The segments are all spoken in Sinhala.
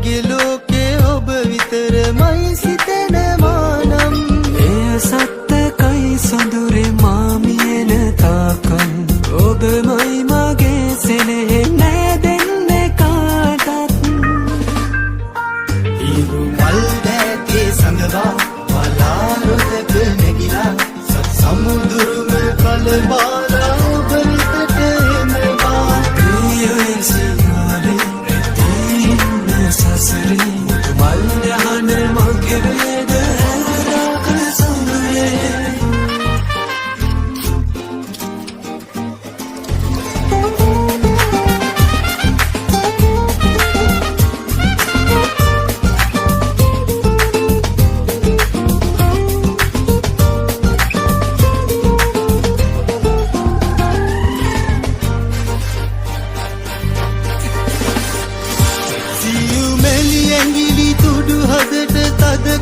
මගේ ලෝකේ ඔබ විතරමයි සිතන මානම් එය සත්තකයි සොඳුරේ මාමියන තාකල් ඔබමයි මගේ සෙනෙහෙ නෑදෙන්නේ කාටත් ඉරු මල් දැතේ සඳවා වලාරොදක නැගිලා සත් සමුදුරුම කලබාලා ඔබ වෙතට එනවා ප්‍රියයි සිනාලේ ඇතින්න සසරේ මල් යහන මගේ වේද හැරදාක සොඳුරේ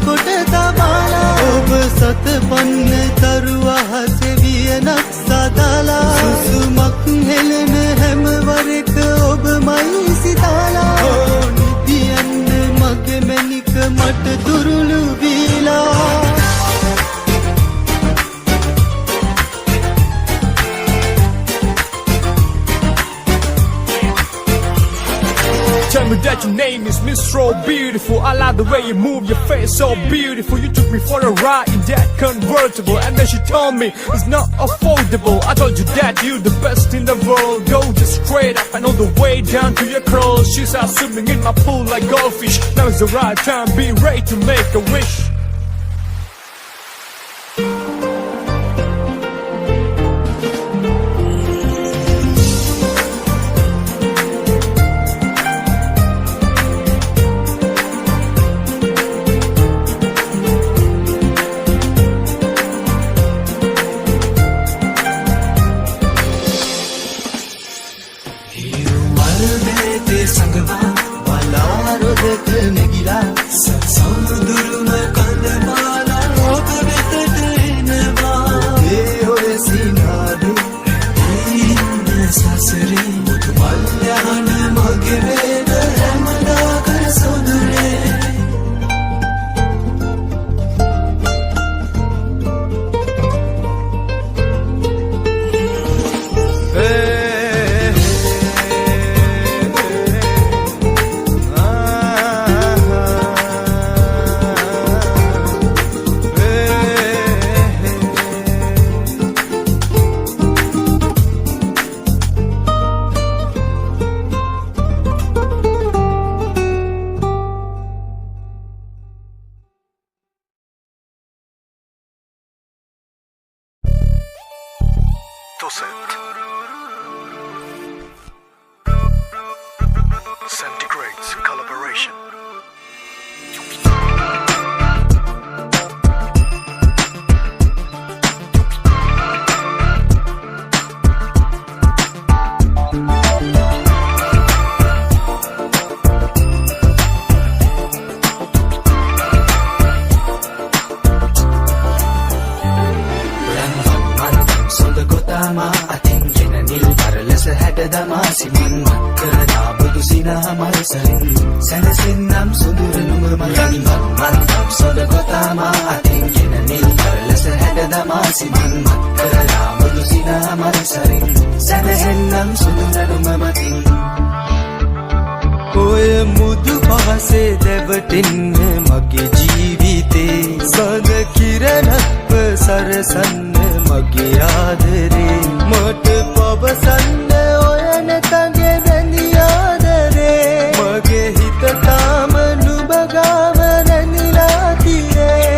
කොට තබාලා ඔබ සත පන්න තරුව හසෙවියනක් සදාලා සුසුමක් හෙලන හැම වරක ඔබමයි සිතාලා නිදියන්න මගේ මැනික මට දුරුළු වීලා Tell me that your name is Miss So Beautiful. I like the way you move your face, so beautiful. You took me for a ride in that convertible, and then she told me it's not affordable. I told you that you're the best in the world. Go just straight up and all the way down to your curls. She started swimming in my pool like goldfish. Now is the right time, be ready to make a wish. සංගවා වලාරොදක නැගිලා සත් සමුදුරුම කඳමාලා ඔබ වෙතට එනවා ඒ ඔය සිනාදේ ඇතින්න සසරේ මල් යහන මගේ වේද හැමදාක සොඳුරේ Centigrades collaboration. සිමන් මක්කරදා බුදු සිනා මල්සරින් සැනසෙන්නම් සුදුරනුම මලින් මන්දම් සොද ගොතාමා අතින් ගෙන නිල් කරලස හැඩදමා සිමන් මක්කරදා බුදු සිනා මල්සරින් සැනසෙන්නම් සුදුරනුම මතින් ඔය මුදු පහසේ දැවටෙන්න මගේ ජීවිතේ සඳ කිරණක්ව සරසන්න මගේ ආදරේ මට පවසන්න ඔය නැතගේ වැඳි ආදරේ මගේ හිත තාම නුඹ ගාව රැඳිලා තියේ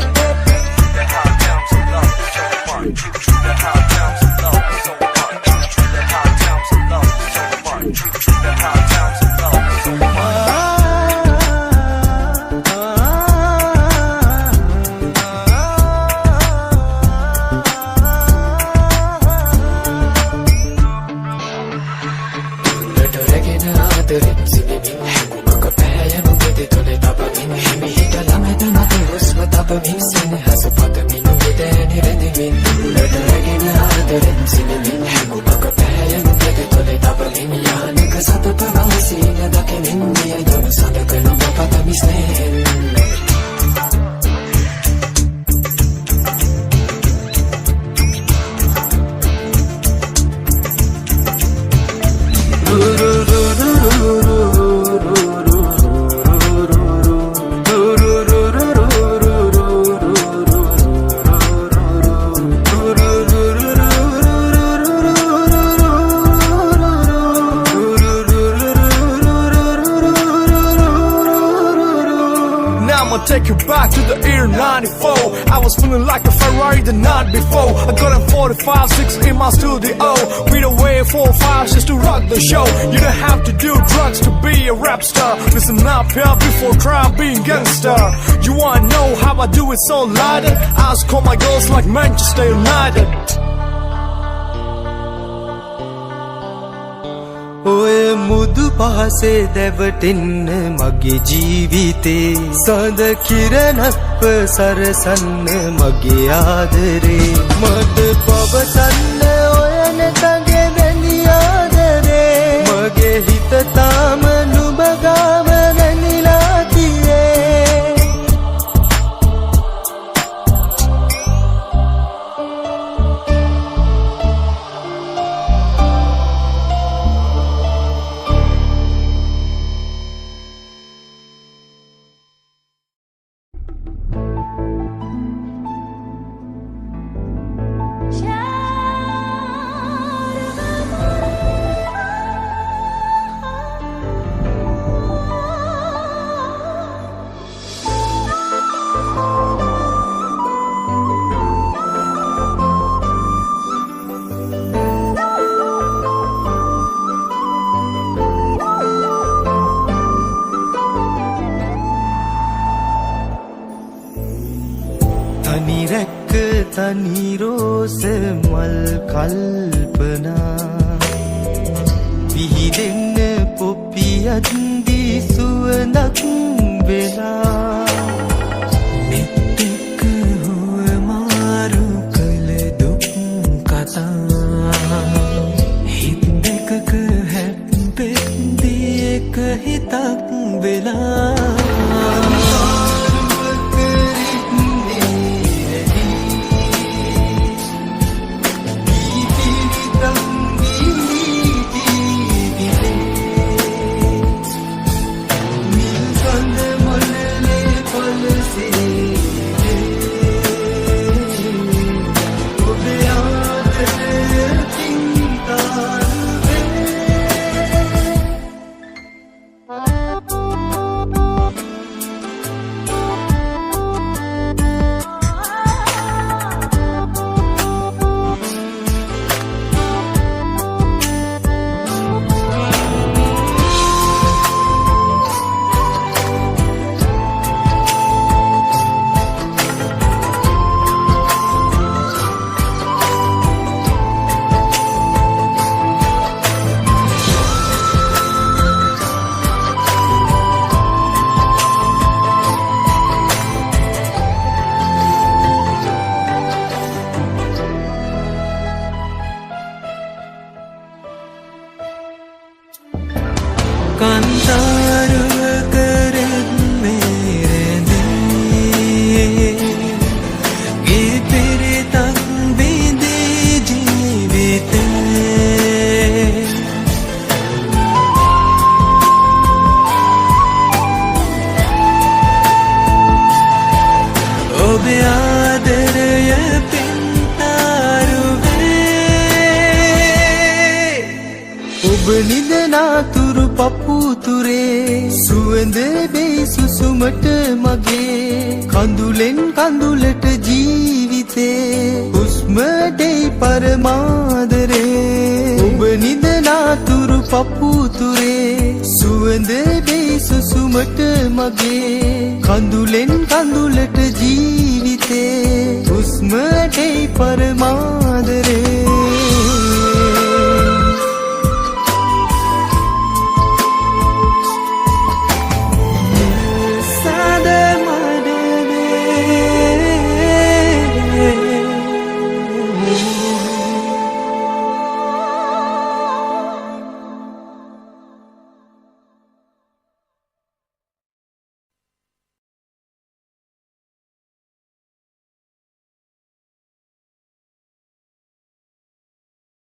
Satu perang sini dah kini dia jauh sadar kena bapak take you back to the year 94. I was feeling like a Ferrari the night before. I got a 45-6 in my studio. We don't wait 4 5 just to rock the show. You don't have to do drugs to be a rap star. Listen up here before trying being gangster. You wanna know how I do it so light? Ask all my girls like Manchester United. ඔය මුදු පහසේ දැවටෙන්න මගේ ජීවිතේ සඳ කිරණක්ව සරසන්න මගේ ආදරේ මට පවසන්න ඔය නැතගේ වැනි ආදරේ මගේ හිත තාම නුඹ ගාව නැනිලා තියේ තනි රෝස මල් කල්පනා විහිදෙන්න පොපියක් දී සුවඳක් වෙලා මෙතෙක් හුවමාරු කළ දුක් කතා හිත් දෙකක හැප්පෙද්දී එක හිතක් වෙලා නිදනාතුරු පපුතුරේ සුවඳ බේ සුසුමට මගේ කඳුලෙන් කඳුලට ජීවිතේ හුස්ම දෙයි පරමාදරේ ඔබ නිදනාතුරු පපුතුරේ සුවඳ බේ සුසුමට මගේ කඳුලෙන් කඳුලට ජීවිතේ හුස්ම දෙයි පරමාදරේ